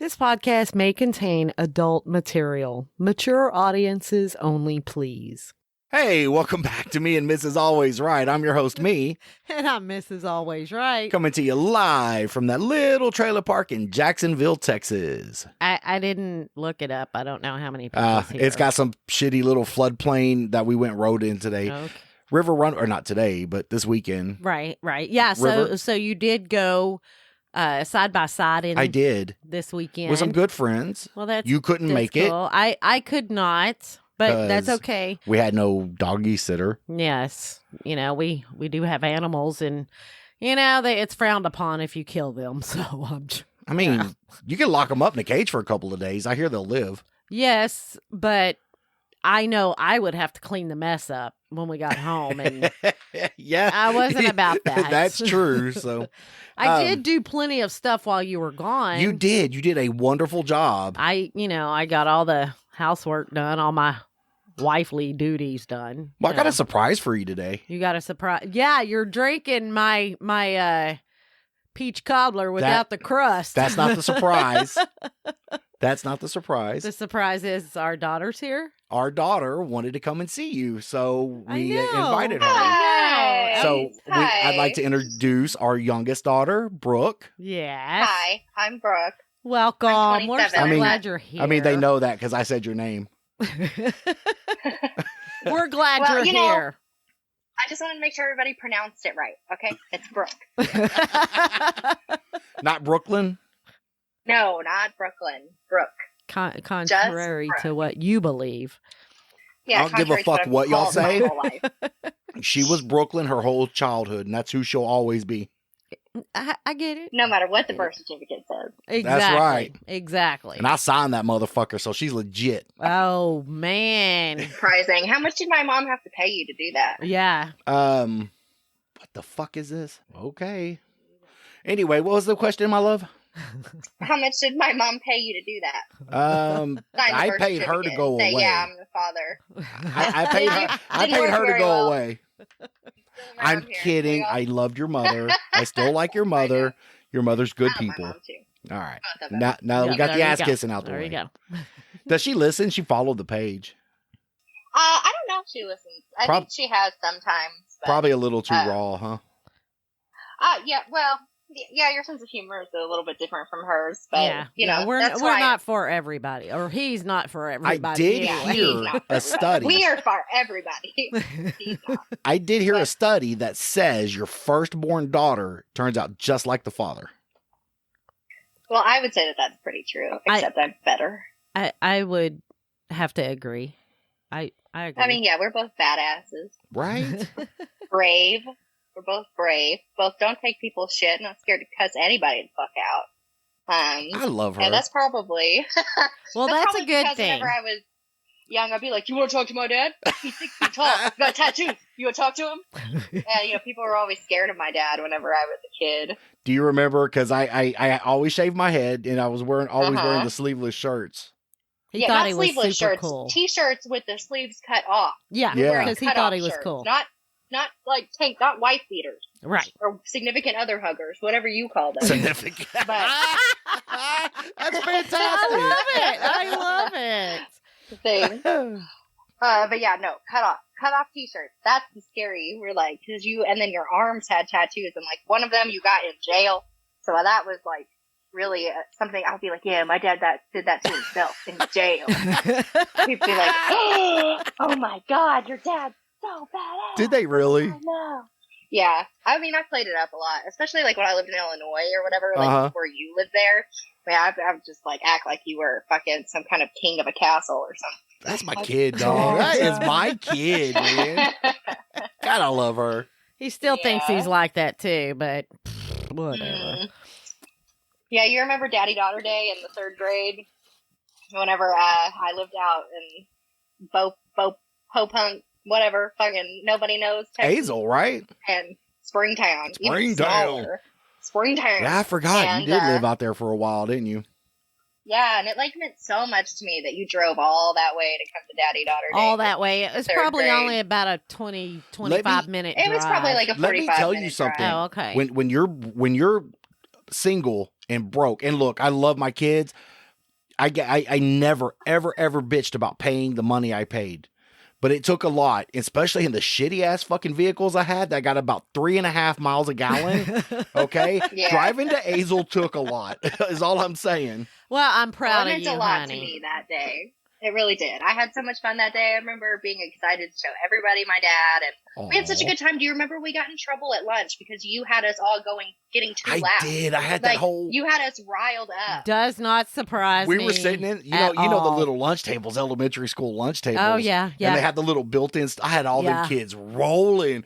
This podcast may contain adult material. Mature audiences only, please. Hey, welcome back to Me and Mrs. Always Right. I'm your host, Me. And I'm Mrs. Always Right. Coming to you live from that little trailer park in Jacksonville, Texas. I didn't look it up. I don't know how many people here. It's got some shitty little floodplain that we went rode in today. Okay. River Run, or not today, but this weekend. Right. Yeah, so you did go side by side in I did. this weekend. With some good friends. Well, that's You couldn't make it. cool. I could not, but that's 'Cause okay. We had no doggy sitter. Yes. You know, we do have animals, and, you know, it's frowned upon if you kill them. So, I mean, you can lock them up in a cage for a couple of days. I hear they'll live. yes, but I know I would have to clean the mess up when we got home, and Yeah. I wasn't about that. That's true. So I did do plenty of stuff while you were gone. you did. You did a wonderful job. I got all the housework done, all my wifely duties done. Well, I got You a surprise for you today. You got a surprise. Yeah, you're drinking my peach cobbler without the crust. That's not the surprise. That's not the surprise. The surprise is our daughter's here. Our daughter wanted to come and see you, so I we know. invited her. I know. So I'd like to introduce our youngest daughter, Brooke. Yes. Hi, I'm Brooke. Welcome. I'm We're so 27. glad you're here. I mean, they know that because I said your name. We're glad Well, you're you know- here. I just wanted to make sure everybody pronounced it right. Okay, it's Brooke. Not Brooklyn. No, not Brooklyn. Brooke. Contrary to what you believe. Yeah, I don't give a contrary to fuck I've what y'all called my say. whole life. She was Brooklyn her whole childhood, and that's who she'll always be. I get it. No matter what the birth certificate says. Exactly. right. Exactly. And I signed that motherfucker, so she's legit. Oh, man. Surprising. How much did my mom have to pay you to do that? Yeah. What the fuck is this? Okay. Anyway, what was the question, my love? How much did my mom pay you to do that? Sign the I birth paid her to certificate. go Say, away. Yeah, I'm the father. I paid her. I Didn't paid work her to very go well. away. I'm Around here. kidding. Well, I loved your mother. I still like your mother. Your mother's good I love my people. mom, too. All right. Both of them. Now Yeah, we got there the you ass go. kissing out the There way. you go. Does she listen? She followed the page. I don't know if she listens. I think she has sometimes. But, Probably a little too raw, huh? Yeah, well, yeah, your sense of humor is a little bit different from hers, but Yeah. you know, we're that's we're why not for everybody, or he's not for I everybody. did anyway. he's hear not a study. we are for everybody. He's not. I did hear a study that says your firstborn daughter turns out just like the father. Well, I would say that that's pretty true, except I'm better. I would have to agree. I agree. I mean, yeah, we're both badasses, Right? brave. We're both brave. Both don't take people's shit. Not scared to cuss anybody the fuck out. I love her. And that's probably well, that's a probably good because thing. Whenever I was young, I'd be like, "You want to talk to my dad? He's 6 feet tall. He's got tattoos. You want to talk to him?" And people were always scared of my dad whenever I was a kid. Do you remember? Because I always shaved my head, and I was always wearing the sleeveless shirts. He yeah, thought not he was sleeveless super shirts, cool. T-shirts with the sleeves cut off. Yeah, Yeah. because he Cut thought off he was shirts. cool. Not like not wife beaters Right. or significant other huggers, whatever you call them. Significant. But- That's fantastic. I love it. The thing. But yeah, no, cut off T-shirts. That's the scary. We're like, cause and then your arms had tattoos, and like one of them you got in jail. So that was like really something. I'll be like, yeah, my dad did that to himself in jail. People be like, oh my god, your dad's so badass. Did they really? Oh, no. Yeah, I mean, I played it up a lot, especially like when I lived in Illinois or whatever, like before you lived there. I mean, I would just like act like you were fucking some kind of king of a castle or something. That's my kid, dog. That is my kid, man. God, I love her. He still thinks Yeah. he's like that too, but whatever. Yeah, you remember Daddy Daughter Day in the 3rd grade? Whenever I lived out in Popunk, whatever, fucking nobody knows. Texas, Hazel, right? and Springtown. Even Springtown. smaller. Springtown. Yeah, I forgot. And, You did live out there for a while, didn't you? Yeah, and it like meant so much to me that you drove all that way to come to Daddy Daughter Day. All that way. It's 3rd probably grade. only about a 25 minute drive. It was probably like a 45 Let me tell you minute something. drive. Oh, okay. When you're single and broke. And look, I love my kids. I never, ever, ever bitched about paying the money I paid. But it took a lot, especially in the shitty ass fucking vehicles I had that got about 3.5 miles a gallon. Okay. Yeah. Driving to Azle took a lot, is all I'm saying. Well, I'm proud it of meant you, a lot honey. to me that day. It really did. I had so much fun that day. I remember being excited to show everybody my dad, and we had such a good time. Do you remember we got in trouble at lunch because you had us all getting too loud? I did. I had that whole. You had us riled up. Does not surprise me. We were sitting in, you at know the all. little lunch tables, elementary school lunch tables. Oh yeah, yeah. And they had the little built-in. I had all Yeah. them kids rolling.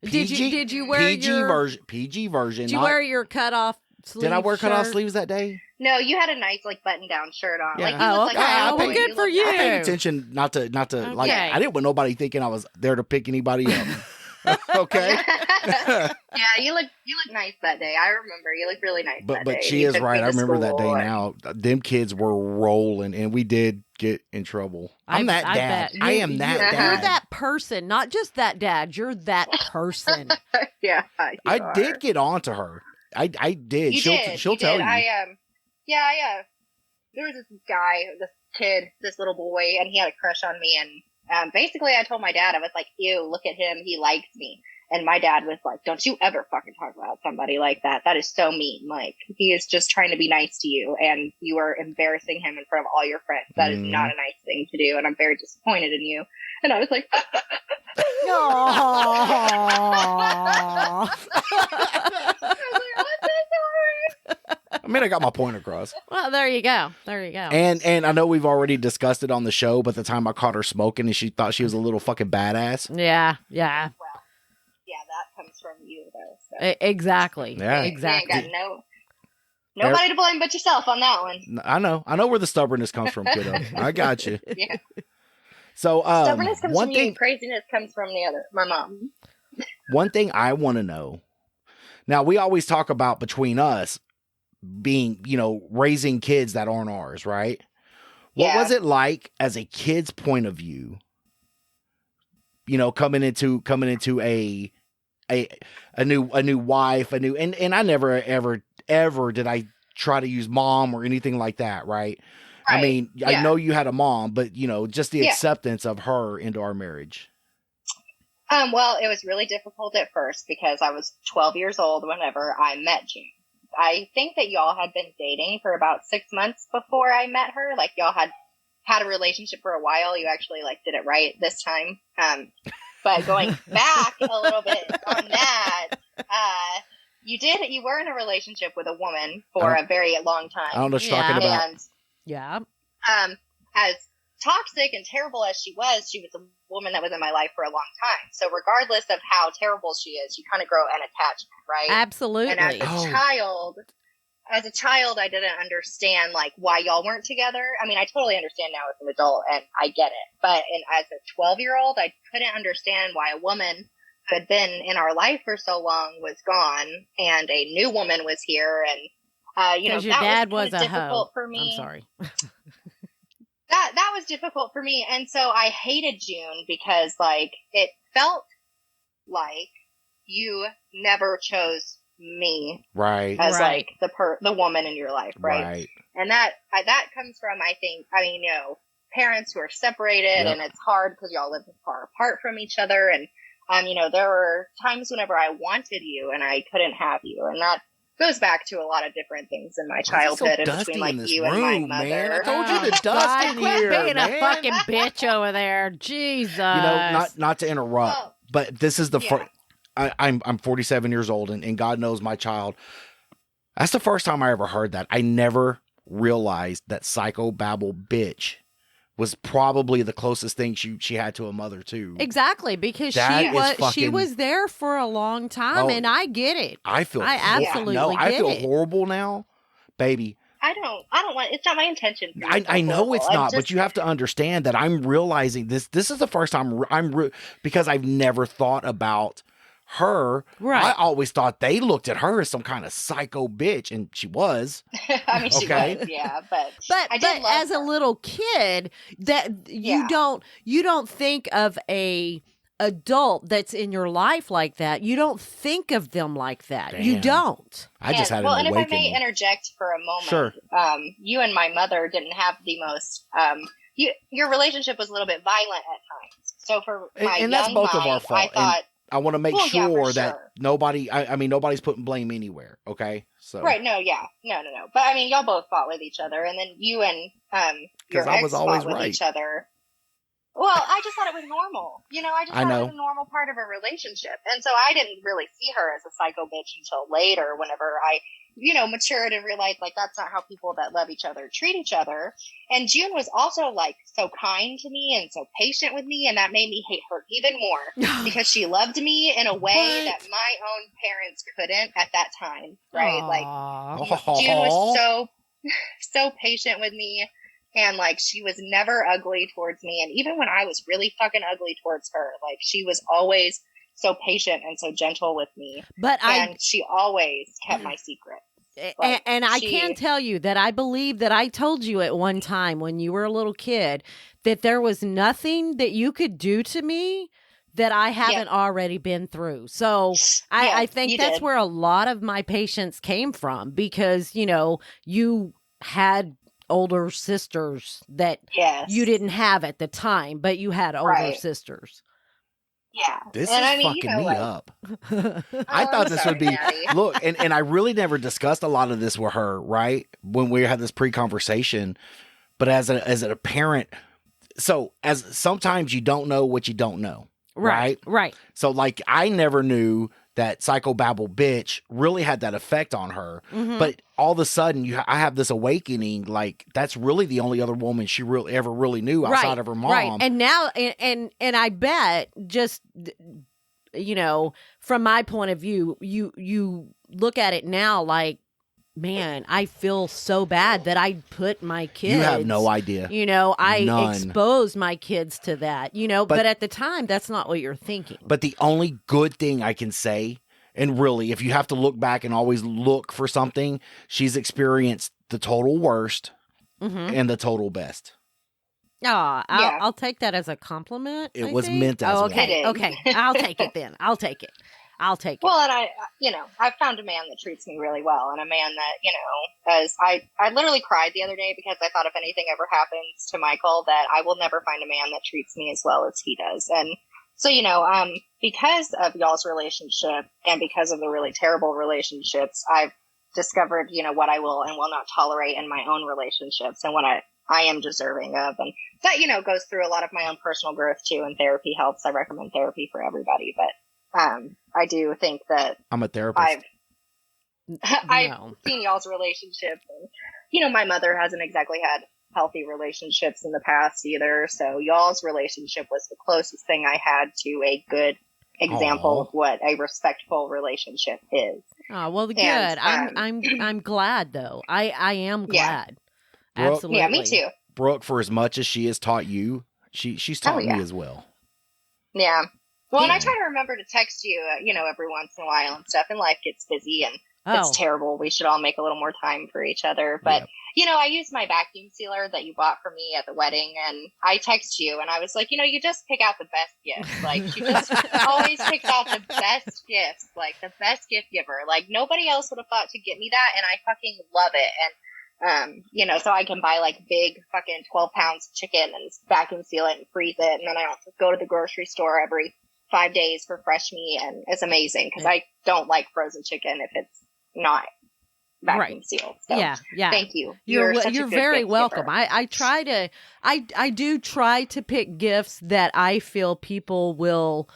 Did you wear PG your version? PG version. Did you wear your cutoff sleeve? Did I wear cutoff shirt? sleeves that day? No, you had a nice button-down shirt on. Yeah. Like you looked okay. like a Oh, boy. well, good for looked you. I nice. paid attention not to like. Okay. I didn't want nobody thinking I was there to pick anybody up. Okay. Yeah, you look nice that day. I remember you looked really nice. that day. But she You is took me right. to I remember that day school and- now. Them kids were rolling, and we did get in trouble. I'm that I dad. bet. I am that you're dad. You're that person, not just that dad. You're that person. Yeah, I did get on to her. I did. You She'll you tell did. you. There was this guy, this kid, this little boy, and he had a crush on me. And basically, I told my dad, I was like, "Ew, look at him. He likes me." And my dad was like, "Don't you ever fucking talk about somebody like that. That is so mean. Like, he is just trying to be nice to you, and you are embarrassing him in front of all your friends. That is not a nice thing to do, and I'm very disappointed in you." And I was like, Aww. I was like, "I'm so sorry." I mean, I got my point across. Well, there you go. There you go. And I know we've already discussed it on the show, but the time I caught her smoking and she thought she was a little fucking badass. Yeah. Yeah, that comes from you, though. So. Exactly. Yeah. Exactly. You ain't got nobody to blame but yourself on that one. I know where the stubbornness comes from, kiddo. I got you. Yeah. So, Stubbornness comes one from thing, you. Craziness comes from my mom. one thing I want to know. Now, we always talk about between us being, raising kids that aren't ours, right? What Yeah. was it like as a kid's point of view? Coming into a new wife, and I never ever did I try to use mom or anything like that, right? I Right. mean, I Yeah. know you had a mom, but just the Yeah. acceptance of her into our marriage. Well, it was really difficult at first because I was 12 years old whenever I met June. I think that y'all had been dating for about 6 months before I met her. Like, y'all had a relationship for a while. You actually did it right this time. But going back a little bit on that, you were in a relationship with a woman for a very long time. I don't know what you're Yeah. talking about. And Yeah. as toxic and terrible as she was a woman that was in my life for a long time. So regardless of how terrible she is, you kind of grow an attachment, right? Absolutely. And as a child, I didn't understand why y'all weren't together. I mean, I totally understand now as an adult, and I get it. But as a 12-year-old, I couldn't understand why a woman who had been in our life for so long was gone, and a new woman was here, and Because your that dad was was kinda a hoe. difficult for me. I'm sorry. That was difficult for me, and so I hated June because it felt like you never chose me Right. as Right. the woman in your life, right? Right. And that comes from parents who are separated, Yep. and it's hard because y'all live far apart from each other, and there were times whenever I wanted you and I couldn't have you, and that goes back to a lot of different things in my Why is it childhood so and dusty between in this you and my room, mother. man? I told you to Oh, dust God, in quit here, being man. a fucking bitch over there. Jesus. Not to interrupt, Well, but this is the yeah. first. I'm 47 years old, and God knows my child. That's the first time I ever heard that. I never realized that psychobabble bitch was probably the closest thing she had to a mother too. Exactly, because That she is was fucking- there for a long time, Oh. and I get it. I feel. I absolutely no. I get feel it. horrible now, baby. I don't want. It's not my intention. for you to I feel know horrible. it's I'm not, but just- you have to understand that I'm realizing this. This is the first time because I've never thought about her. Right. I always thought they looked at her as some kind of psycho bitch, and she was. I mean, she Okay. was, yeah, but But I did love as a her. little kid, that Yeah. you don't think of a adult that's in your life like that, you don't think of them like that. You Damn. don't. I just had well, an and if I may awakening. interject for a moment, Sure. You and my mother didn't have the most. Your relationship was a little bit violent at times. So for my And that's young both mind, of our fault. I thought, I want to make Well, yeah, for sure that sure. nobody, I mean, nobody's putting blame anywhere. Okay. So, right? No, yeah, no. But I mean, y'all both fought with each other, and then you and your 'Cause I ex was fought always with right. each other. Well, I just thought it was normal. I just I thought know. it was a normal part of a relationship. And so I didn't really see her as a psycho bitch until later, whenever I, matured and realized, like, that's not how people that love each other treat each other. And June was also, like, so kind to me and so patient with me, and that made me hate her even more because she loved me in a way that my own parents couldn't at that time, right? Aw. Like, June was so patient with me. And, like, she was never ugly towards me. And even when I was really fucking ugly towards her, like, she was always so patient and so gentle with me. But And she always kept my secret. Like, and I can tell you that I believe that I told you at one time when you were a little kid that there was nothing that you could do to me that I haven't already been through. So I think that's where a lot of my patience came from, because, you had older sisters that you didn't have at the time, but you had older sisters. Yeah. This and is I mean, fucking me like, up. Oh, I thought this would be Daddy. look, and I really never discussed a lot of this with her, right? When we had this pre-conversation, but as a parent, so as sometimes you don't know what you don't know, right? Right. So like I never knew that psychobabble bitch really had that effect on her, but all of a sudden I have this awakening, like that's really the only other woman she really ever really knew outside of her mom. Right. And now, and I bet just, from my point of view, you look at it now like, man, I feel so bad that I put my kids. You have no idea. I None. exposed my kids to that, but at the time, that's not what you're thinking. But the only good thing I can say, and really, if you have to look back and always look for something, she's experienced the total worst and the total best. I'll take that as a compliment. It I was think. meant as okay. one. Okay. I'll take it then. I'll take it. Well, and I found a man that treats me really well, and a man that, as I literally cried the other day because I thought if anything ever happens to Michael, that I will never find a man that treats me as well as he does. And so, because of y'all's relationship and because of the really terrible relationships, I've discovered, what I will and will not tolerate in my own relationships and what I am deserving of. And that, goes through a lot of my own personal growth too, and therapy helps. I recommend therapy for everybody, but I do think that I'm a therapist. I've seen y'all's relationship, and my mother hasn't exactly had healthy relationships in the past either. So y'all's relationship was the closest thing I had to a good example of what a respectful relationship is. Oh, well, good. And, I'm glad though. I am glad. Brooke, Absolutely. Yeah, me too. Brooke, for as much as she has taught you, she's taught me as well. Yeah. Well, and I try to remember to text you, every once in a while and stuff, and life gets busy and it's terrible. We should all make a little more time for each other. But, I used my vacuum sealer that you bought for me at the wedding, and I text you, and I was like, you just pick out the best gifts. Like, she just always picks out the best gifts, like the best gift giver. Like, nobody else would have thought to get me that, and I fucking love it. And so I can buy like big fucking 12 pounds of chicken and vacuum seal it and freeze it. And then I don't have to go to the grocery store every 5 days for fresh meat. And it's amazing because I don't like frozen chicken if it's not vacuum sealed. So yeah. Thank you. You're such a good very gift welcome. giver. I do try to pick gifts that I feel people will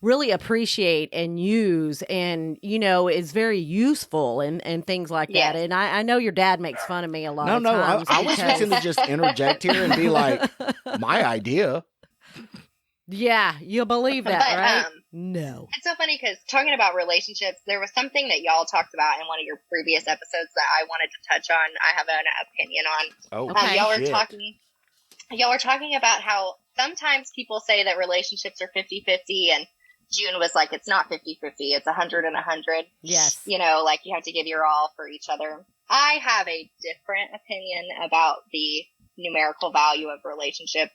really appreciate and use and, is very useful and things like that. And I know your dad makes fun of me a lot of times. I was fixing to just interject here and be like, my idea. Yeah, you'll believe that, But, right? No. It's so funny because talking about relationships, there was something that y'all talked about in one of your previous episodes that I wanted to touch on. I have an opinion on. Oh, Okay. Y'all were talking about how sometimes people say that relationships are 50-50, and June was like, it's not 50-50, it's 100 and 100. Yes. Like you have to give your all for each other. I have a different opinion about the numerical value of relationship.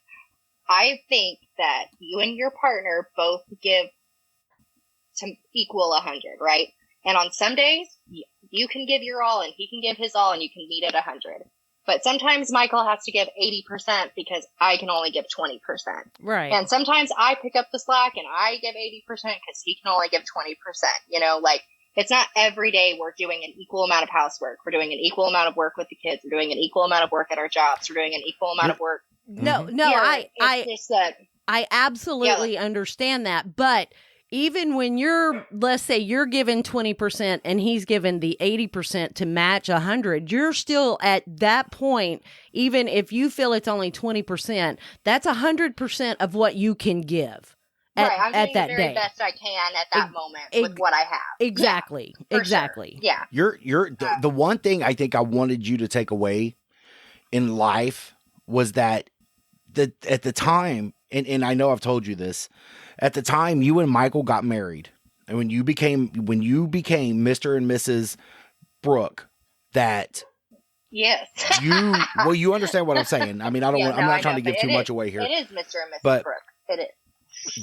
I think that you and your partner both give to equal 100, right? And on some days, you can give your all and he can give his all and you can meet at 100. But sometimes Michael has to give 80% because I can only give 20%. Right. And sometimes I pick up the slack and I give 80% because he can only give 20%. You know, like, it's not every day we're doing an equal amount of housework. We're doing an equal amount of work with the kids. We're doing an equal amount of work at our jobs. We're doing an equal amount of work. No, Here. I absolutely understand that. But even when let's say you're given 20% and he's given the 80% to match 100, you're still at that point, even if you feel it's only 20%, that's 100% of what you can give. I'm doing that the very day. best I can at that moment with what I have. Exactly. Yeah, exactly. Sure. Yeah. You're the one thing I think I wanted you to take away in life was that at the time, and I know I've told you this, at the time you and Michael got married, and when you became Mr. and Mrs. Brooke, that yes, you understand what I'm saying. I mean, I'm not trying to give too much away here. It is Mr. and Mrs. Brooke. It is.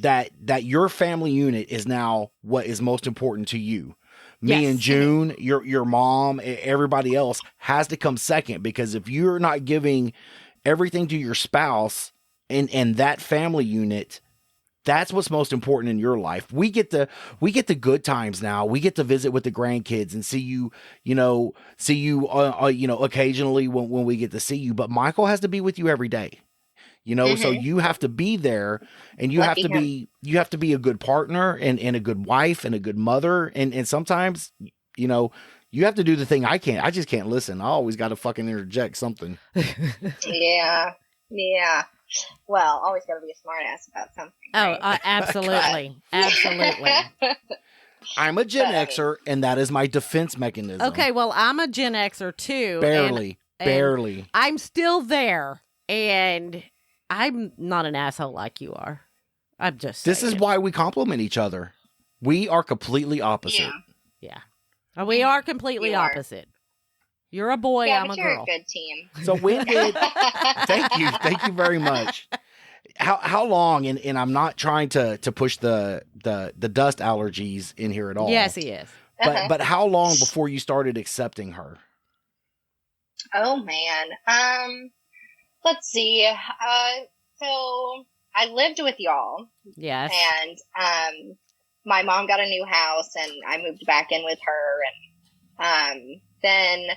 That your family unit is now what is most important to you. Me Yes. and June, your mom, everybody else has to come second, because if you're not giving everything to your spouse and that family unit, that's what's most important in your life. We get the good times now. We get to visit with the grandkids and see you occasionally when we get to see you. But Michael has to be with you every day. So you have to be there, and you have to be a good partner and a good wife and a good mother. And sometimes, you have to do the thing I can't. I just can't listen. I always got to fucking interject something. Yeah. Well, always got to be a smart ass about something. Oh, Right? absolutely. Absolutely. I'm a Gen Xer, and that is my defense mechanism. Okay, well, I'm a Gen Xer too. Barely. I'm still there, and I'm not an asshole like you are. I'm just saying. This is why we complement each other. We are completely opposite. Yeah. We are completely You are. opposite. You're a boy, Yeah, I'm but a you're girl. a good team. So when did thank you very much. How long, and I'm not trying to push the dust allergies in here at all. Yes, he is. But how long before you started accepting her? Oh man. Let's see. So I lived with y'all, Yes. and my mom got a new house, and I moved back in with her, and then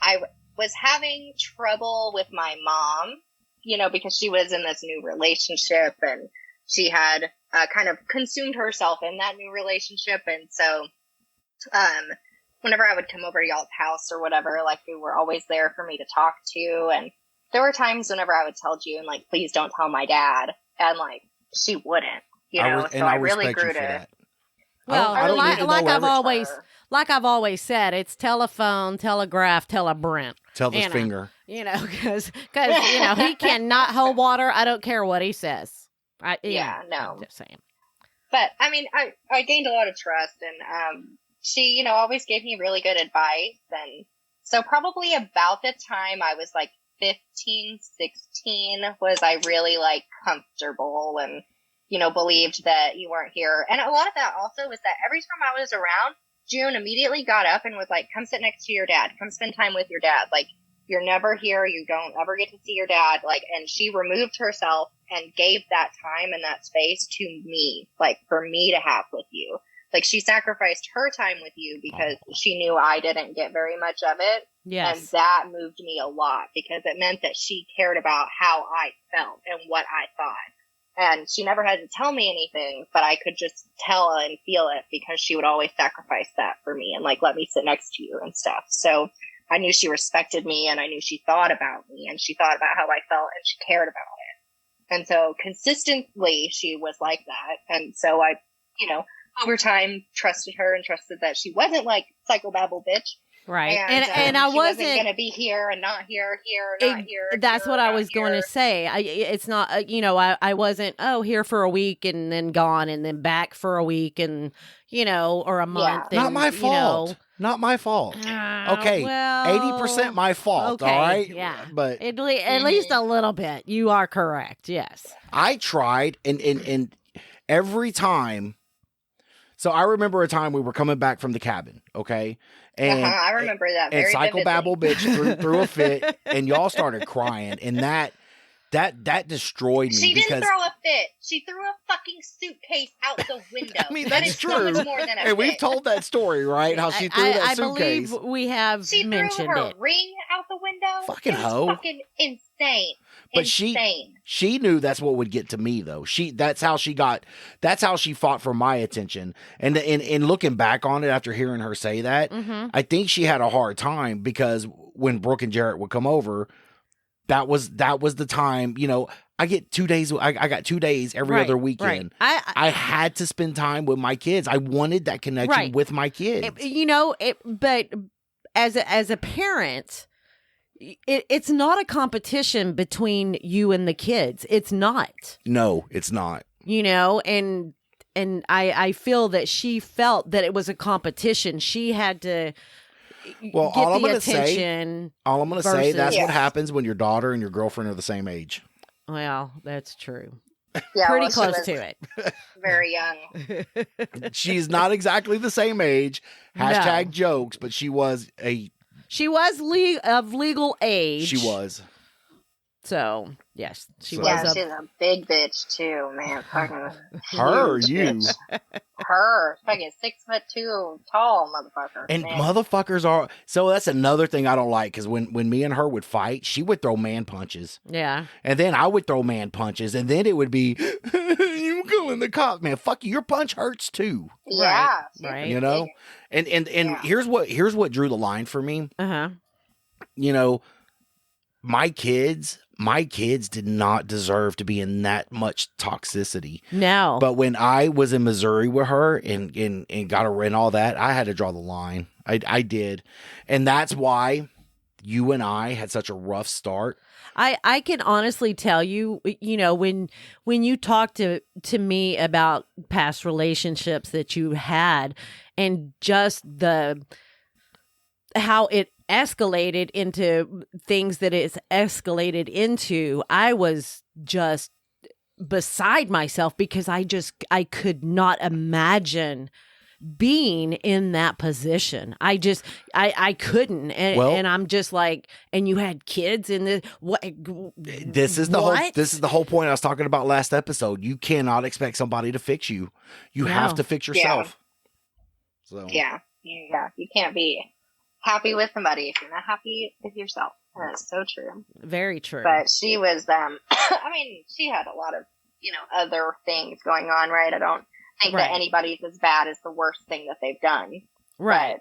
I was having trouble with my mom, because she was in this new relationship, and she had kind of consumed herself in that new relationship, and so whenever I would come over to y'all's house or whatever, like, they were always there for me to talk to, and there were times whenever I would tell June, like, please don't tell my dad, and, like, she wouldn't, so I really grew to that. Well, I don't need to like know I've always said, it's telephone, telegraph, telebrent. Tell this finger. Because he cannot hold water. I don't care what he says. No. I'm just saying. But I mean, I gained a lot of trust, and she, always gave me really good advice, and so probably about the time I was like 15, 16 was I really like comfortable and believed that you weren't here. And a lot of that also was that every time I was around, June immediately got up and was like, come sit next to your dad. Come spend time with your dad. Like, you're never here. You don't ever get to see your dad. Like, and she removed herself and gave that time and that space to me, like, for me to have with you. Like, she sacrificed her time with you because she knew I didn't get very much of it. Yes. And that moved me a lot because it meant that she cared about how I felt and what I thought. And she never had to tell me anything, but I could just tell and feel it because she would always sacrifice that for me and, like, let me sit next to you and stuff. So I knew she respected me, and I knew she thought about me, and she thought about how I felt, and she cared about it. And so consistently she was like that. And so I, over time trusted her and trusted that she wasn't like psychobabble bitch. Right. And I wasn't going to be here and not here, not here. That's here, what I was here. going to say. It's not, I wasn't, here for a week and then gone and then back for a week and, or a month. Not and, my fault. Not my fault. Okay, well, 80% my fault. okay, All right, yeah. but At least a little bit. You are correct. Yes. I tried, and every time. So I remember a time we were coming back from the cabin, okay, and I remember that and very Psychobabble vividly. bitch threw a fit, and y'all started crying, and that destroyed me. She didn't because throw a fit. She threw a fucking suitcase out the window. I mean, That that's is so true. much more than a And fit. we've told that story, right? How she threw that I suitcase. believe we have She threw mentioned her it. ring out the window. Fucking It was hoe. fucking insane. But insane. she knew that's what would get to me though. That's how she fought for my attention. And looking back on it after hearing her say that, Mm-hmm. I think she had a hard time because when Brooke and Jarrett would come over, that was the time, I get 2 days. I got 2 days every other weekend. Right. I had to spend time with my kids. I wanted that connection with my kids. But as a parent, it's not a competition between you and the kids. It's not. No, it's not. And I feel that she felt that it was a competition. She had to Well, get all I'm the gonna say, attention. that's versus- what happens when your daughter and your girlfriend are the same age. Well, that's true. Yeah, Pretty well, she close was to it. Very young. She's not exactly the same age. # jokes, but she was She was of legal age. She was. So, yes, she So- was. Yeah, she's a big bitch too, man. Fucking Her, huge you. bitch. Her, fucking 6'2" tall motherfucker. And man. motherfuckers are. So that's another thing I don't like, because when me and her would fight, she would throw man punches. Yeah. And then I would throw man punches. And then it would be, you calling the cops. Man, fuck you. Your punch hurts too. Yeah, she's right. You know? And Yeah. here's what drew the line for me. Uh-huh. My kids did not deserve to be in that much toxicity. No. But when I was in Missouri with her and got her in all that, I had to draw the line. I did. And that's why you and I had such a rough start. I can honestly tell you, when you talk to me about past relationships that you had and just how it escalated into things that it's escalated into, I was just beside myself because I could not imagine being in that position. I couldn't. And I'm just like, and you had kids in this. What? This is the whole point I was talking about last episode. You cannot expect somebody to fix you. You have to fix yourself. So Yeah, you can't be happy with somebody if you're not happy with yourself. That's so true. Very true. But she was, I mean, she had a lot of, other things going on, right? I don't think that anybody's as bad as the worst thing that they've done. Right.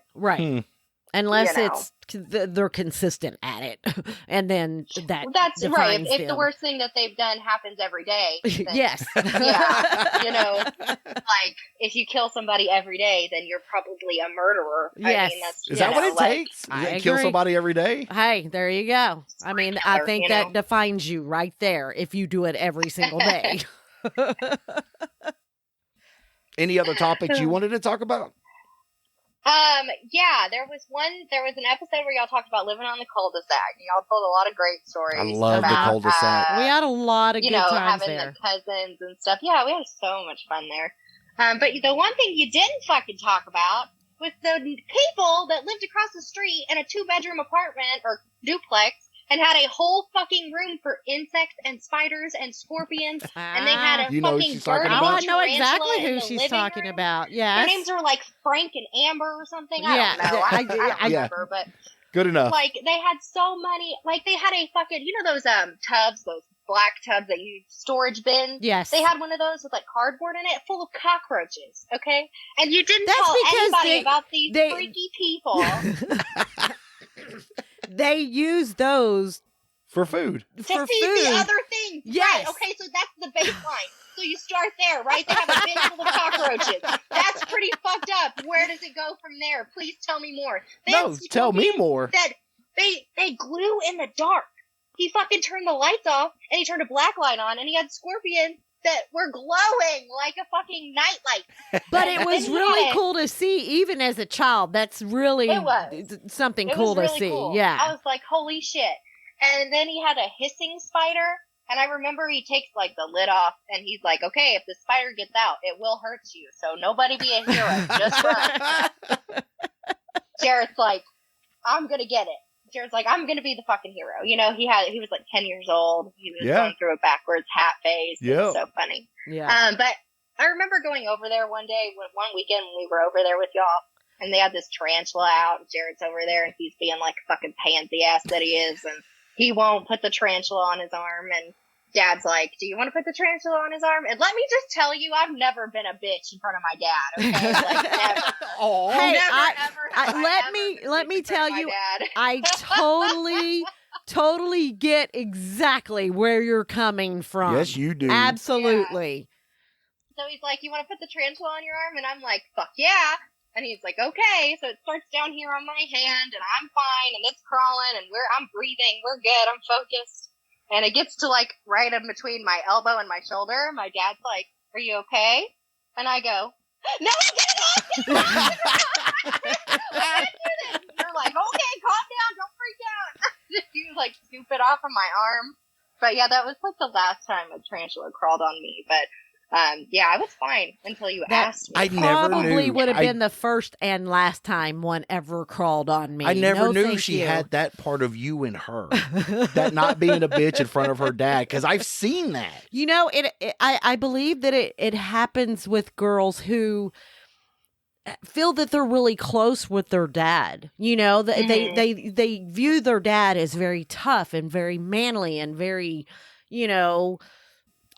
Unless You know. it's they're consistent at it, and then That's right. defines If them. the worst thing that they've done happens every day, then, Yes. yeah, like if you kill somebody every day, then you're probably a murderer. Yes. I mean, that's, is that what it takes? I Kill agree. somebody every day? Hey, there you go. I mean, I killer, think that defines you right there if you do it every single day. Any other topics you wanted to talk about? Yeah, there was an episode where y'all talked about living on the cul-de-sac. Y'all told a lot of great stories. I love the about, cul-de-sac. We had a lot of good times having there. the cousins and stuff. Yeah, we had so much fun there. But the one thing you didn't fucking talk about was the people that lived across the street in a 2-bedroom apartment or duplex and had a whole fucking room for insects and spiders and scorpions. And they had a You know what fucking she's talking burning Oh, about? I know tarantula exactly in who the she's living talking room. about. Their Yes. names are like Frank and Amber or something. Yeah, I don't know. I don't yeah. remember, but Good enough. like they had so many, like they had a fucking, those tubs, those black tubs that you storage bins. Yes. They had one of those with like cardboard in it, full of cockroaches. Okay, and you didn't That's tell because anybody about these freaky people. They use those For food. To for feed food. the other things. Yes. Right, okay, so that's the baseline. So you start there, right? They have a bin full of cockroaches. That's pretty fucked up. Where does it go from there? Please tell me more. They No, had tell me scorpions more. That they glue in the dark. He fucking turned the lights off and he turned a black light on and he had scorpions that were glowing like a fucking nightlight. But it was And really yeah, cool to see, even as a child. That's really It was. something It cool was really to see. cool. Yeah. I was like, holy shit. And then he had a hissing spider. And I remember he takes like the lid off and he's like, okay, if the spider gets out, it will hurt you. So nobody be a hero. Just run. Jared's like, I'm going to get it. Jared's like, I'm going to be the fucking hero. You know, he was like 10 years old. He was going through a backwards hat phase. It was so funny. Yeah. But I remember going over there one weekend when we were over there with y'all. And they had this tarantula out. And Jared's over there and he's being like a fucking pansy ass that he is. And he won't put the tarantula on his arm. And Dad's like, do you want to put the tarantula on his arm? And let me just tell you, I've never been a bitch in front of my dad. Okay, like never. Hey, Never, let me tell you, Dad. I totally get exactly where you're coming from. Yes, you do. Absolutely. So he's like, you want to put the tarantula on your arm? And I'm like, fuck yeah. And he's like, okay. So it starts down here on my hand, and I'm fine, and it's crawling, and I'm breathing. We're good. I'm focused. And it gets to like right in between my elbow and my shoulder. My dad's like, are you okay? And I go, no, get it off! Get it off! I didn't do this. And you're like, okay, calm down. Don't freak out. You like scoop it off of my arm. But yeah, that was like the last time a tarantula crawled on me. But yeah, I was fine until you asked me. I never Probably knew. would have been the first and last time one ever crawled on me. I never No, knew thank she you. had that part of you in her. That not being a bitch in front of her dad, because I've seen that. You know, I believe that it happens with girls who feel that they're really close with their dad. You know, they view their dad as very tough and very manly and very, you know,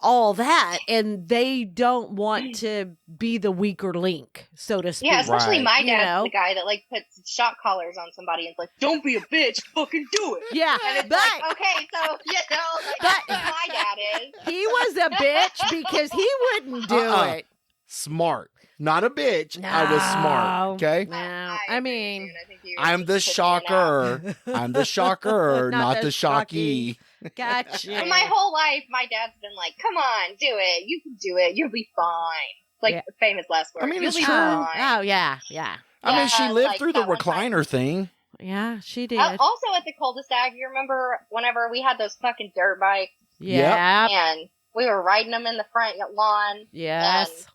all that, and they don't want to be the weaker link, so to speak. Yeah, especially my dad's You know? the guy that like puts shock collars on somebody and is like, "Don't be a bitch, fucking do it." Yeah, And it's but like, okay, so you know, like, that's what my dad is. he was a bitch because he wouldn't do it. Smart. Not a bitch. I was smart. Okay? No, I I agree, mean, dude. I think you I'm the just put me in shocker. I'm the shocker, Not not the the shocky. gotcha. And my whole life, my dad's been like, "Come on, do it. You can do it. You'll be fine." Like Yeah. the famous last words. I mean, You'll it's be true. fine. Oh yeah, yeah, I mean, she Yeah, lived like through the that one time. recliner thing. yeah. She did. Also at the cul-de-sac, you remember whenever we had those fucking dirt bikes Yeah. and we were riding them in the front lawn. Yes.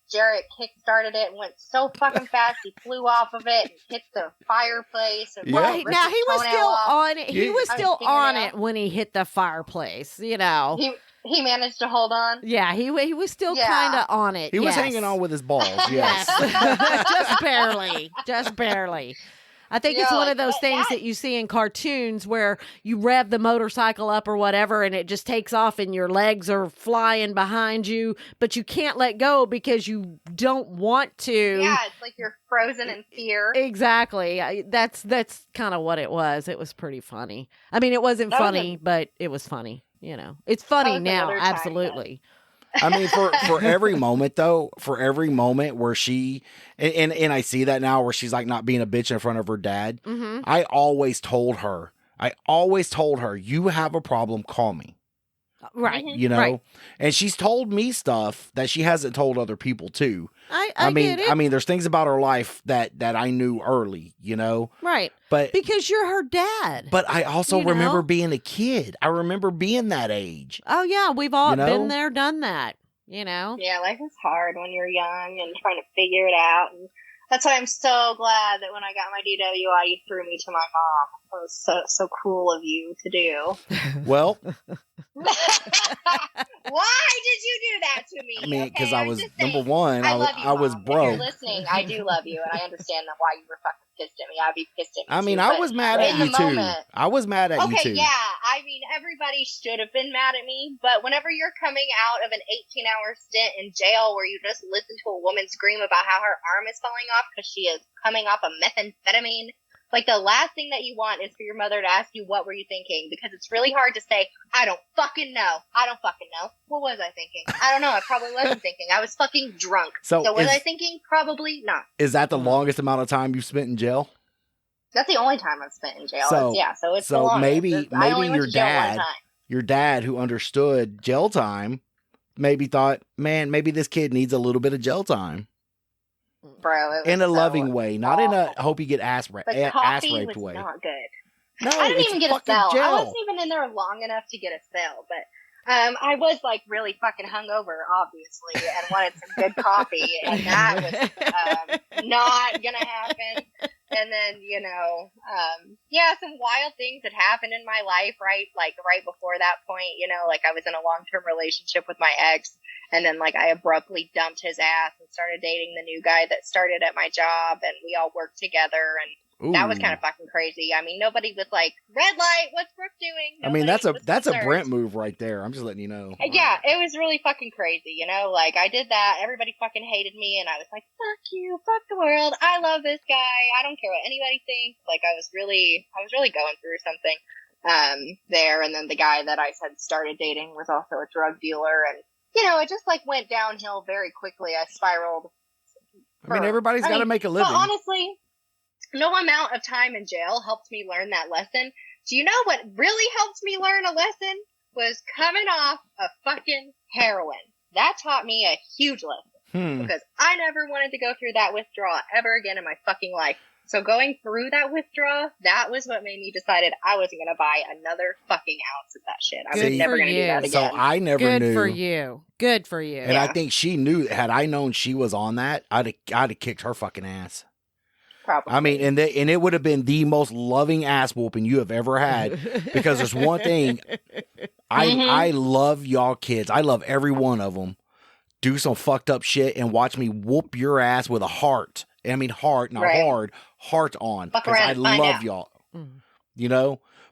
Jarrett kick-started it and went so fucking fast he flew off of it and hit the fireplace. And Yeah. Right ripped now his he was toenail still off. on it. He Yeah. was I was still figuring on it it when he hit the fireplace. You know. He managed to hold on. Yeah, he was still Yeah. kind of on it. He was yes. hanging on with his balls. Yes, Yes. just barely, just barely. I think it's Yeah, one of like, those but things that- that you see in cartoons where you rev the motorcycle up or whatever and it just takes off and your legs are flying behind you, but you can't let go because you don't want to. Yeah, it's like you're frozen in fear. Exactly. That's kind of what it was. It was pretty funny. I mean, it wasn't That was funny, but it was funny. You know, it's funny was now. another time, Absolutely. I mean, for every moment though, for every moment where she and I see that now where she's like not being a bitch in front of her dad. Mm-hmm. I always told her, you have a problem, call me. Right. Mhm. You know, Right. and she's told me stuff that she hasn't told other people too. I mean, get it. I mean, there's things about her life that I knew early, you know, Right. but Because you're her dad. but I also You know? remember being a kid. I remember being that age. Oh yeah, we've all You know? been there, done that. You know. Yeah, life is hard when you're young and trying to figure it out. And that's why I'm so glad that when I got my DWI, you threw me to my mom. It was so cool of you to do. Well, Why did you do that to me? I mean, because Okay, I I'm was just saying. number one. I I was love you, I was Mom. If broke. you're listening, I do love you, and I understand that why you were fucking pissed at me. I'd be pissed at me. I mean, too, I but was mad in at the you too. moment- I was mad at you Okay, too. yeah. I mean, everybody should have been mad at me, but whenever you're coming out of an 18-hour stint in jail where you just listen to a woman scream about how her arm is falling off because she is coming off of methamphetamine, like the last thing that you want is for your mother to ask you, what were you thinking? Because it's really hard to say, I don't fucking know. I don't fucking know. What was I thinking? I don't know. I probably wasn't thinking. I was fucking drunk. So So was is- I thinking? Probably not. Is that the longest amount of time you spent in jail? That's the only time I've spent in jail. So- So it's so the longest. maybe I only went your to jail one dad- time. Your dad, who understood jail time, maybe thought, man, maybe this kid needs a little bit of jail time. Bro, it was In a so loving way, not in a awful. hope you get ass The raped coffee was way. not good. No, I didn't it's even get a fucking cell. jail. I wasn't even in there long enough to get a cell, but I was like really fucking hungover, obviously, and wanted some good coffee, and that was not gonna happen. And then, some wild things had happened in my life, right? Like right before that point, like I was in a long-term relationship with my ex, and then like I abruptly dumped his ass and started dating the new guy that started at my job, and we all worked together, and that was kind of fucking crazy. I mean, nobody was like, red light, what's Brooke doing? Nobody, I mean, that's a concerned. Brent move right there. I'm just letting you know. Yeah, it was really fucking crazy, Like, I did that. Everybody fucking hated me, and I was like, fuck you, fuck the world. I love this guy. I don't care what anybody thinks. Like, I was really going through something there. And then the guy that I had started dating was also a drug dealer, and, it just, like, went downhill very quickly. I spiraled. I mean, everybody's got to make a living. But honestly, no amount of time in jail helped me learn that lesson. Do you know what really helped me learn a lesson? Was coming off of fucking heroin. That taught me a huge lesson. Because I never wanted to go through that withdrawal ever again in my fucking life. So going through that withdrawal, that was what made me decided I wasn't going to buy another fucking ounce of that shit. I was never going to do that again. So I never knew. Good for you. Good for you. And I think she knew. Had I known she was on that, I'd have kicked her fucking ass. Probably. I mean, and it would have been the most loving ass whooping you have ever had. Because there's one thing, I love y'all kids. I love every one of them. Do some fucked up shit and watch me whoop your ass with a heart. I mean, heart, not hard, heart on. Because I love y'all.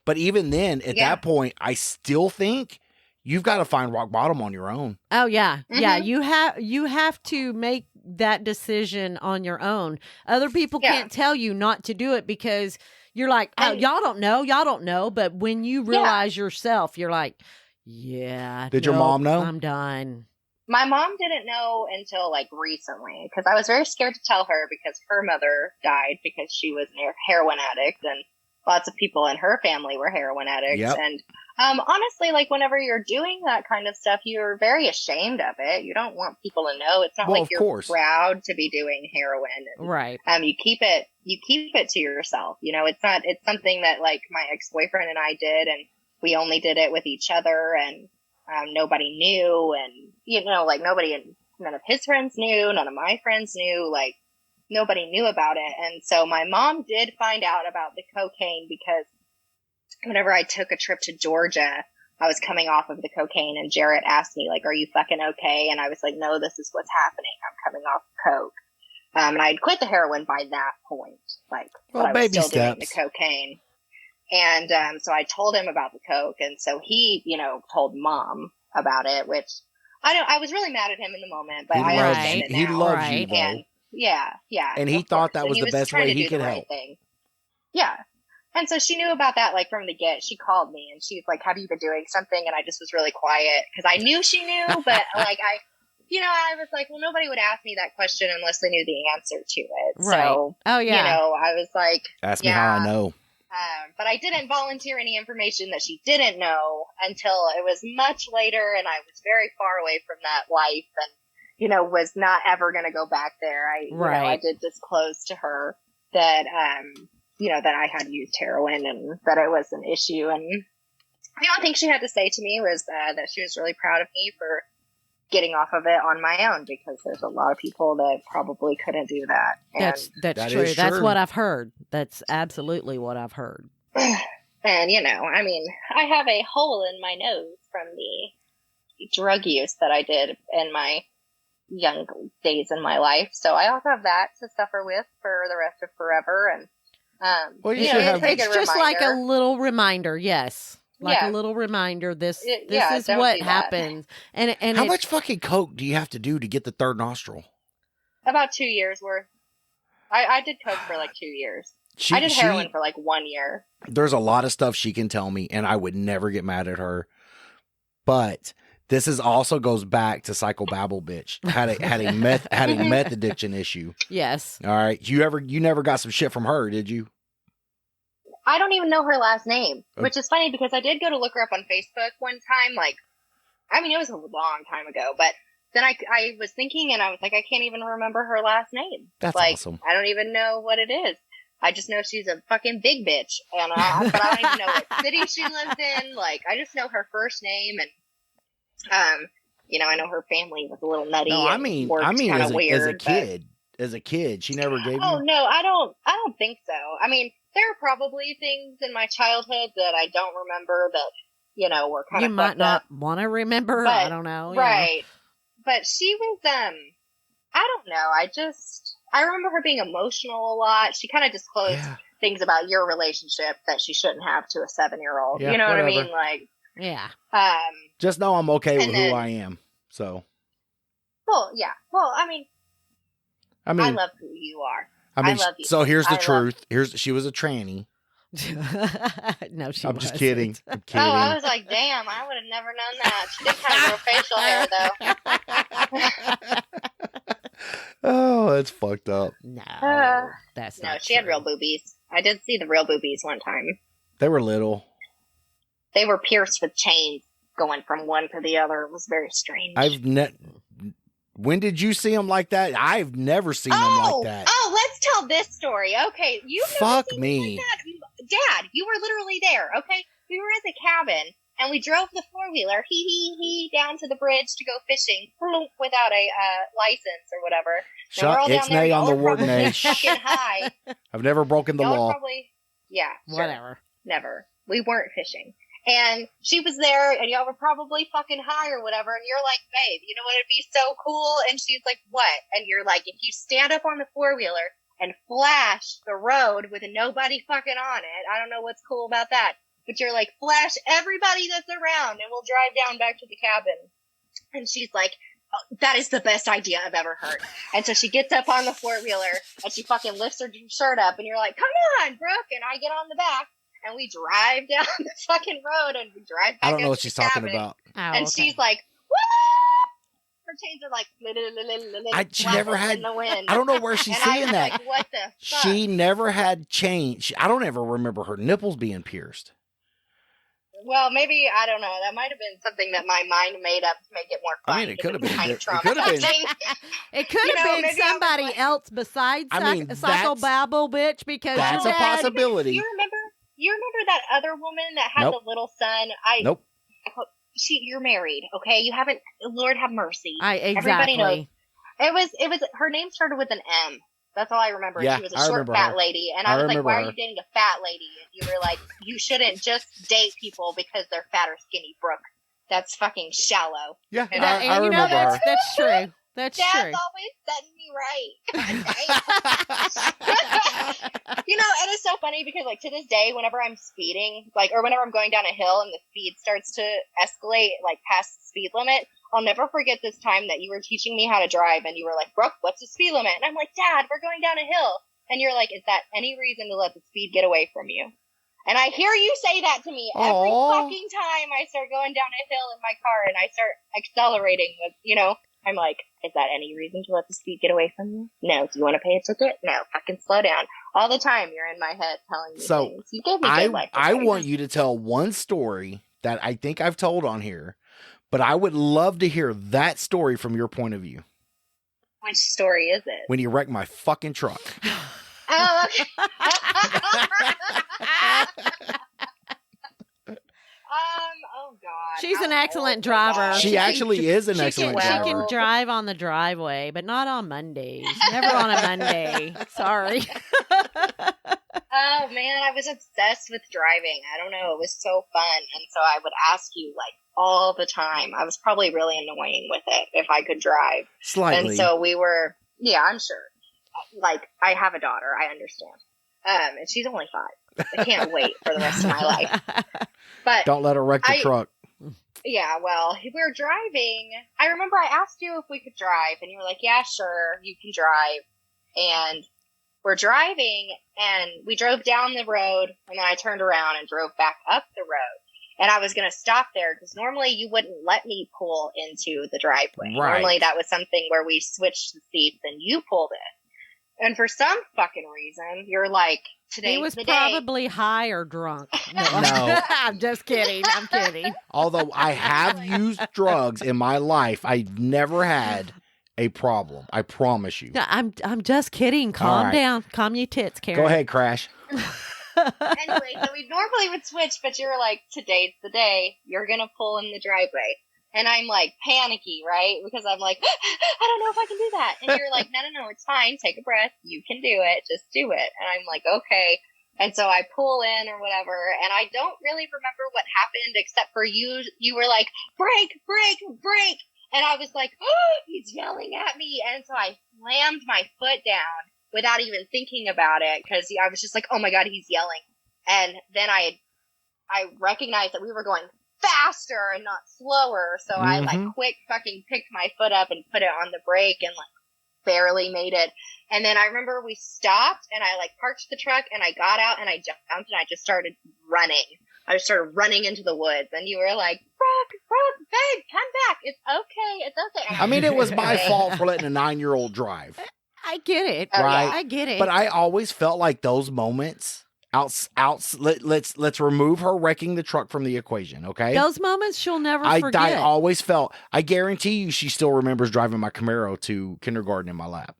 But even then, at that point, I still think you've got to find rock bottom on your own. Oh yeah. Yeah. You have to make that decision on your own. Other people can't tell you not to do it because you're like, oh, y'all don't know. But when you realize yourself, you're like, yeah. Did your mom know? I'm done. My mom didn't know until like recently because I was very scared to tell her because her mother died because she was a heroin addict and lots of people in her family were heroin addicts. Yep. And honestly, like whenever you're doing that kind of stuff, you're very ashamed of it. You don't want people to know. It's not like you're proud to be doing heroin. And, right. You keep it to yourself. It's something that like my ex-boyfriend and I did, and we only did it with each other, and nobody knew, and like none of his friends knew, none of my friends knew, like nobody knew about it. And so my mom did find out about the cocaine because whenever I took a trip to Georgia, I was coming off of the cocaine, and Jarrett asked me, like, are you fucking okay? And I was like, no, this is what's happening. I'm coming off coke. And I had quit the heroin by that point, but I was still doing the cocaine. And so I told him about the coke, and so he, told mom about it, which I was really mad at him in the moment, but I understand it now. He loves you, though. And yeah. And he thought that was the best way he could help. Yeah. And so she knew about that, like, from the get. She called me, and she's like, have you been doing something? And I just was really quiet, because I knew she knew, but, like, I was like, well, nobody would ask me that question unless they knew the answer to it. Right. So, oh, yeah. I was like, ask me how I know. But I didn't volunteer any information that she didn't know until it was much later, and I was very far away from that life, and, was not ever going to go back there. I did disclose to her that, that I had used heroin and that it was an issue. And the only thing she had to say to me was that she was really proud of me for getting off of it on my own, because there's a lot of people that probably couldn't do that. And that's true. That's what I've heard. That's absolutely what I've heard. And, I have a hole in my nose from the drug use that I did in my young days in my life. So I also have that to suffer with for the rest of forever. And, it's just like a little reminder. Yes. Like a little reminder, this is what happens. And how much fucking coke do you have to do to get the third nostril? About 2 years worth. I did coke for like 2 years. I did heroin for like 1 year. There's a lot of stuff she can tell me, and I would never get mad at her. But this is also goes back to psychobabble bitch. Had a meth addiction issue. Yes. All right. You never got some shit from her, did you? I don't even know her last name, which is funny because I did go to look her up on Facebook one time, like I mean, it was a long time ago, but then I was thinking and I was like, I can't even remember her last name. That's like, awesome. I don't even know what it is. I just know she's a fucking big bitch, but I don't even know what city she lives in. Like, I just know her first name, and I know her family was a little nutty. No, I mean, as a kid, she never gave Oh you. no, I don't think so. I mean, there are probably things in my childhood that I don't remember that were kind of. You might not want to remember. I don't know. Right, but she was I don't know. I remember her being emotional a lot. She kind of disclosed things about your relationship that she shouldn't have to a 7-year-old. Yeah, you know whatever. what I mean? Like, yeah. Just know I'm okay with who I am. So. Well, yeah. Well, I mean, I love who you are. I love you. So here's the truth. She was a tranny. No, she I'm wasn't. just kidding. I'm kidding. Oh, I was like, damn, I would have never known that. She did have real facial hair, though. Oh, that's fucked up. No, that's no. not She true. had real boobies. I did see the real boobies one time. They were little. They were pierced with chains, going from one to the other. It was very strange. When did you see them like that? I've never seen them like that. Oh, let's tell this story. Okay, Fuck me, like that? Dad. You were literally there. Okay, we were at the cabin and we drove the 4-wheeler down to the bridge to go fishing without a license or whatever. Ixnay on the warden fucking high. I've never broken the law. Probably, yeah, sure. Whatever. Never. We weren't fishing. And she was there, and y'all were probably fucking high or whatever, and you're like, babe, you know what would be so cool? And she's like, what? And you're like, if you stand up on the 4-wheeler and flash the road with nobody fucking on it, I don't know what's cool about that, but you're like, flash everybody that's around, and we'll drive down back to the cabin. And she's like, oh, that is the best idea I've ever heard. And so she gets up on the 4-wheeler, and she fucking lifts her shirt up, and you're like, come on, Brooke, and I get on the back. And we drive down the fucking road and we drive back. I don't know what she's talking about. And she's like, woo! Her chains are like, she never had. in the wind. I don't know where she's seeing that. Like, what the fuck? She never had chains. I don't ever remember her nipples being pierced. Well, maybe, I don't know. That might have been something that my mind made up to make it more fun. I mean, it could have been. Kind of It could have been. It could have been somebody else besides Psychobabble, bitch, because that's your a dad, possibility. You remember that other woman that had the little son? Nope. You're married, okay? You haven't. Lord have mercy. Exactly. Everybody knows. It was. Her name started with an M. That's all I remember. Yeah, she was a short, fat lady, and I was like, "Why are you dating a fat lady?" And you were like, "You shouldn't just date people because they're fat or skinny, Brooke. That's fucking shallow." Yeah, and I remember her. That's true. That's Dad's true. always setting me right. And it's so funny because, like, to this day, whenever I'm speeding, or whenever I'm going down a hill and the speed starts to escalate, like, past the speed limit, I'll never forget this time that you were teaching me how to drive, and you were like, Brooke, what's the speed limit? And I'm like, Dad, we're going down a hill. And you're like, is that any reason to let the speed get away from you? And I hear you say that to me every fucking time I start going down a hill in my car and I start accelerating with, I'm like, is that any reason to let the speed get away from you? No. Do you want to pay a ticket? No. Fucking slow down. All the time you're in my head telling me things. You gave me good life advice. I want you to tell one story that I think I've told on here, but I would love to hear that story from your point of view. Which story is it? When you wrecked my fucking truck. Oh, okay. Oh God. She's an excellent driver. She actually is an excellent driver. She can drive on the driveway, but not on Mondays. Never on a Monday. Sorry. Oh man, I was obsessed with driving. I don't know, it was so fun, and so I would ask you like all the time. I was probably really annoying with it if I could drive. Slightly. And so we were. Yeah, I'm sure. Like, I have a daughter. I understand. And she's only 5. I can't wait for the rest of my life. But don't let her wreck the truck. Yeah, well, we were driving. I remember I asked you if we could drive, and you were like, yeah, sure, you can drive. And we're driving, and we drove down the road, and then I turned around and drove back up the road. And I was going to stop there, because normally you wouldn't let me pull into the driveway. Right. Normally that was something where we switched the seats, and you pulled in. And for some fucking reason, you're like, today's He was the day. probably high or drunk. No, No. I'm just kidding. I'm kidding. Although I have used drugs in my life, I've never had a problem. I promise you. No, I'm just kidding. Calm right. down. Calm your tits, Karen. Go ahead, Crash. Anyway, so we normally would switch, but you were like, today's the day. You're going to pull in the driveway. And I'm like panicky, right? Because I'm like, I don't know if I can do that. And you're like, no, it's fine. Take a breath. You can do it. Just do it. And I'm like, okay. And so I pull in or whatever. And I don't really remember what happened except for you. You were like, brake, brake, brake. And I was like, oh, he's yelling at me. And so I slammed my foot down without even thinking about it. Cause I was just like, oh my God, he's yelling. And then I recognized that we were going faster and not slower, so I like quick fucking picked my foot up and put it on the brake and like barely made it. And then I remember we stopped and I like parked the truck and I got out and I jumped and I just started running. I just started running into the woods and you were like, Brooke, babe, come back. It's okay. And I mean, it was my fault for letting a 9-year-old drive. I get it. Oh, Right. yeah. I get it. But I always felt like those moments let's remove her wrecking the truck from the equation, okay? Those moments she'll never I forget. always felt, I guarantee you she still remembers driving my Camaro to kindergarten in my lap.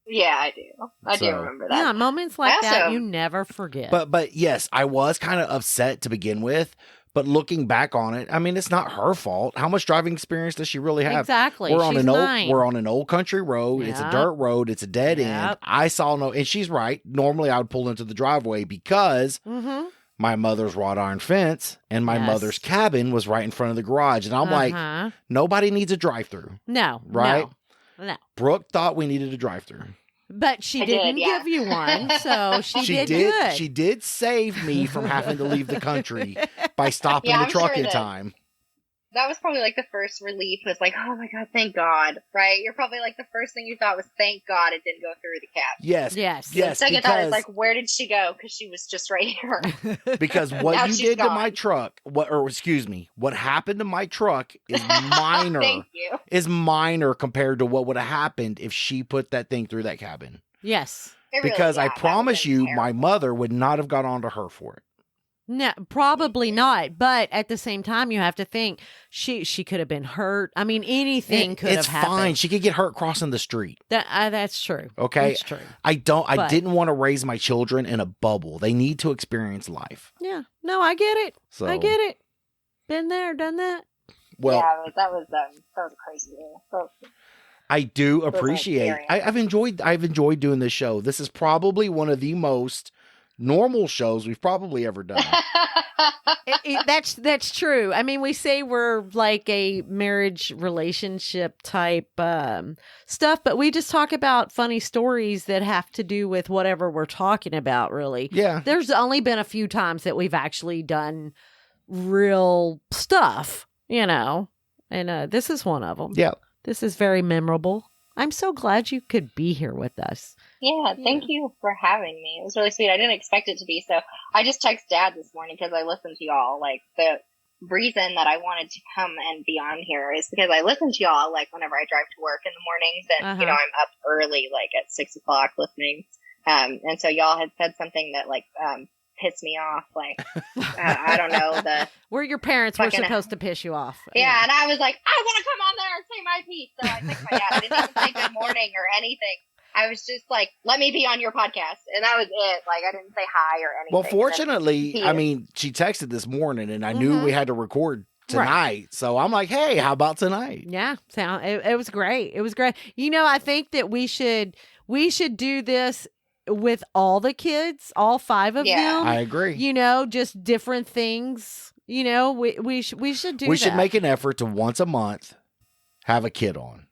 Yeah, I do. I do So- remember that. Yeah, moments like that Also- you never forget. But yes, I was kind of upset to begin with, but looking back on it, I mean, it's not her fault. How much driving experience does she really have? exactly. We're on She's an old 9. we're on an old country road. It's a Yep. dirt road. It's a dead end. Yep. I saw no, and she's right. Normally, I would pull into the driveway because Mm-hmm. my mother's wrought iron fence and my Yes. mother's cabin was right in front of the garage. And I'm like, nobody needs a drive-through. no, Right? No. Brooke thought we needed a drive-through. But she I didn't did, yeah. give you one, so she did good. She did save me from having to leave the country by stopping Yeah, the I'm truck sure in that- time. That was probably like the first relief was like, oh my God, thank God, right? You're probably like the first thing you thought was thank God it didn't go through the cab. Yes. Yes. Yes, The second thought is because- like, where did she go? Because she was just right here. Because Now what you she's did to gone. my truck, what happened to my truck is minor. Thank you. Is minor compared to what would have happened if she put that thing through that cabin. Yes. It really- Because yeah, I that promise would've you, been my terrible. mother would not have got onto her for it. No, probably not. But at the same time, you have to think she could have been hurt. I mean, anything could It's have happened. fine. She could get hurt crossing the street. That's true. Okay. That's true. I But- didn't want to raise my children in a bubble. They need to experience life. Yeah. No, I get it. So I get it. Been there, done that. Well, yeah, but that was crazy. So, I do my appreciate. experience. I've enjoyed doing this show. This is probably one of the most normal shows we've probably ever done. That's true. I mean, we say we're like a marriage relationship type stuff, but we just talk about funny stories that have to do with whatever we're talking about, really. Yeah. There's only been a few times that we've actually done real stuff, and this is one of them. Yeah. This is very memorable. I'm so glad you could be here with us. yeah, thank you for having me. It was really sweet. I didn't expect it to be. So I just texted Dad this morning because I listened to y'all. Like, the reason that I wanted to come and be on here is because I listen to y'all, like, whenever I drive to work in the mornings. And, Uh-huh. I'm up early, like, at 6 o'clock listening. And so y'all had said something that, like, pissed me off. Like, I don't know, We're your parents. We're Fucking- supposed to piss you off. yeah, and I was like, I want to come on there and say my piece. So I texted my dad. I didn't even say good morning or anything. I was just like, let me be on your podcast. And that was it. Like, I didn't say hi or anything. Well, And then fortunately, he- I mean, she texted this morning, and I knew Mhm. we had to record Right. tonight. So I'm like, hey, how about tonight? Yeah, it was great. It was great. I think that we should do this with all the kids, all 5 of Yeah. them. I agree. Just different things. We should do. We should that. make an effort to once a month have a kid on.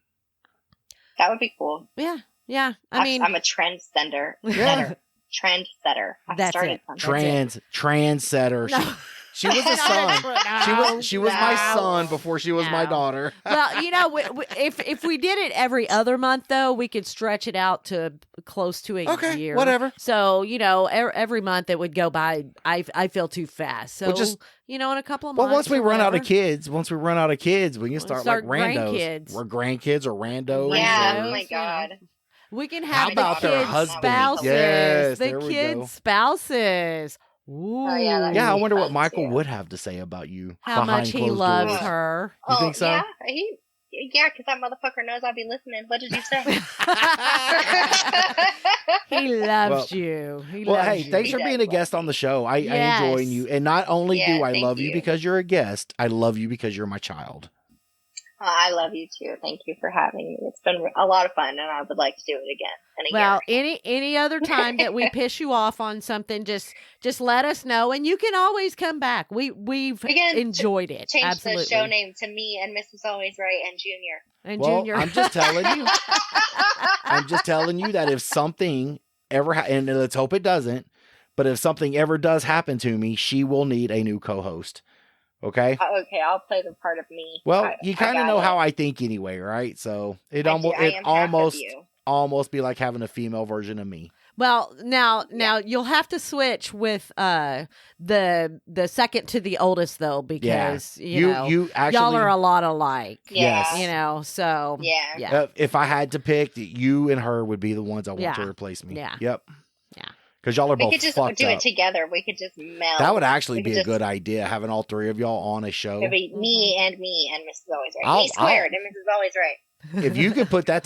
that would be cool. Yeah, yeah. I mean, I'm a trendsetter. Yeah. Trendsetter. I That's started it. something. Trendsetter. No. She was a son. She was my son before she was my No. daughter. Well, if we did it every other month, though, we could stretch it out to close to a Okay, year. whatever. So every month it would go by. I feel too fast. So Well, just- in a couple of Well, months. once we or run out of whatever. kids, we can start Start like randos. grandkids. We're grandkids or randos. Yeah, Randos, oh my God. We can How have about the their kids' husbands? spouses. Yes, the there we go. kids' spouses. Ooh. Oh, yeah, that'd Yeah, I be wonder what fun, Michael too. would have to say about you. How behind much he closed loves doors. her. You think so? Yeah, because that motherfucker knows I'll be listening. What did you say? He loves Well- you. He Well, loves hey, you. thanks He for does being a love guest on me. the show. I Yes. enjoy you. And not only Yeah, do I thank love you you. because you're a guest, I love you because you're my child. I love you too. Thank you for having me. It's been a lot of fun, and I would like to do it again. In a Well, year. any other time that we piss you off on something, just let us know, and you can always come back. We've We can enjoyed it. change Absolutely. the show name to Me and Mrs. Always Right and Junior. And Well, Junior, I'm just telling you. I'm just telling you that if something ever, and let's hope it doesn't, but if something ever does happen to me, she will need a new co-host. Okay? Okay, I'll play the part of me. Well, you kind of got know it. how I think anyway, right? So it I almost am half of you. almost be like having a female version of me. well, now you'll have to switch with the second to the oldest though, because you know you actually y'all are a lot alike. Yeah. Yes. You know, so Yeah. yeah. if I had to pick, you and her would be the ones I want Yeah. to replace me. Yeah. Yep. Yeah. Because y'all are We both could just fucked do up. it together. We could just meld. That would actually We be could a just- good idea, having all three of y'all on a show. It'd be me and Mrs. Always Right. I'll- Me squared and Mrs. Always Right. If you could put that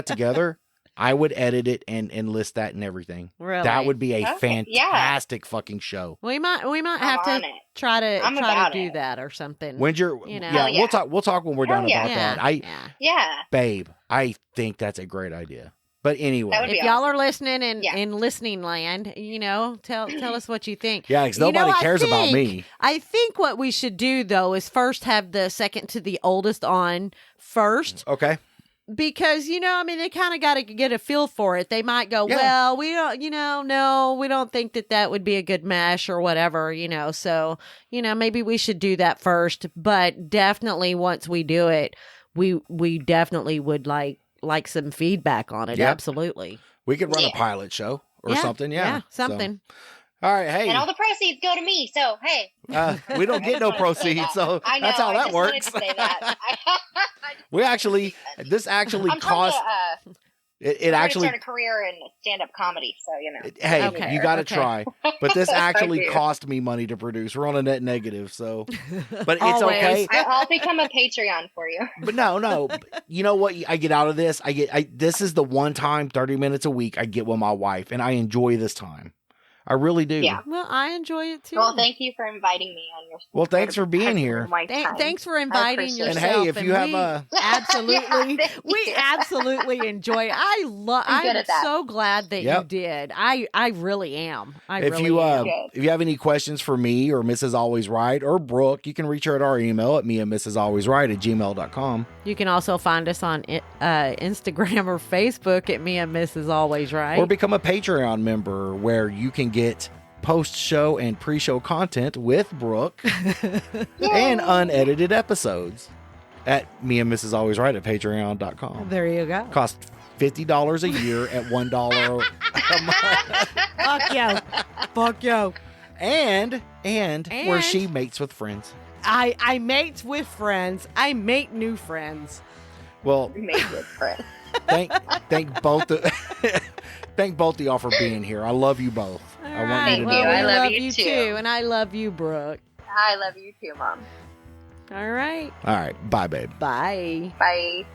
together, I would edit it and list that and everything. Really, That would be a Okay, yeah. fantastic fucking show. we might I'm have on to it. try to I'm do about it. that or something. When you're, You know. yeah, Hell yeah. we'll talk when we're Hell done yeah. about yeah, that. yeah. Yeah. Babe, I think that's a great idea. But anyway, That would be If y'all awesome. are listening in, Yeah. in listening land, you know, tell us what you think. yeah, because You know, nobody I cares about think- me. I think what we should do though is first have the second to the oldest on first, Okay. because you know, I mean, they kind of got to get a feel for it. They might go, Yeah. well, we don't, you know, no, we don't think that would be a good mesh or whatever, you know. So, you know, maybe we should do that first. But definitely, once we do it, we definitely would like some feedback on it. Yep. Absolutely. We could run a Yeah. pilot show or Yeah, something. Yeah. So, something. all right. Hey, And all the proceeds go to me. So, hey. we don't get no I just wanted to say proceeds, that. so I know, that's how I that just wanted works. to say that. We actually, this actually I'm trying cost. to, It I'm trying actually, to start a career in stand-up comedy, so, you know. hey, Okay, you got to okay. try. But this actually do. cost me money to produce. We're on a net negative, so. But it's Always. okay. I'll become a Patreon for you. But no. You know what I get out of this? This is the one time, 30 minutes a week, I get with my wife, and I enjoy this time. I really do. Yeah. Well, I enjoy it too. Well, thank you for inviting me on your. Well, thanks for being here. Thanks for inviting appreciate it. yourself. And hey, if you have we a- absolutely, Yeah, thank we you. absolutely enjoy it. I'm good I'm at that. so glad that Yep. you did. I really am. I If really you am. Good. if you have any questions for me or Mrs. Always Right or Brooke, you can reach her at our email at meandmrsalwaysright@gmail.com. You can also find us on Instagram or Facebook at Me and Mrs. Always Right. Or become a Patreon member where you can get post-show and pre-show content with Brooke and unedited episodes at Me and Mrs. Always Right at patreon.com. There you go. Cost $50 a year at $1 a month. Fuck you. Fuck you. And where And- she mates with friends. I mate with friends. I make new friends. Well, Made with friends. thank both thank both of y'all for being here. I love you both. I want you to Thank know. you. Well, I we love you too. too. And I love you, Brooke. I love you too, Mom. All right. All right, bye, babe. Bye. Bye.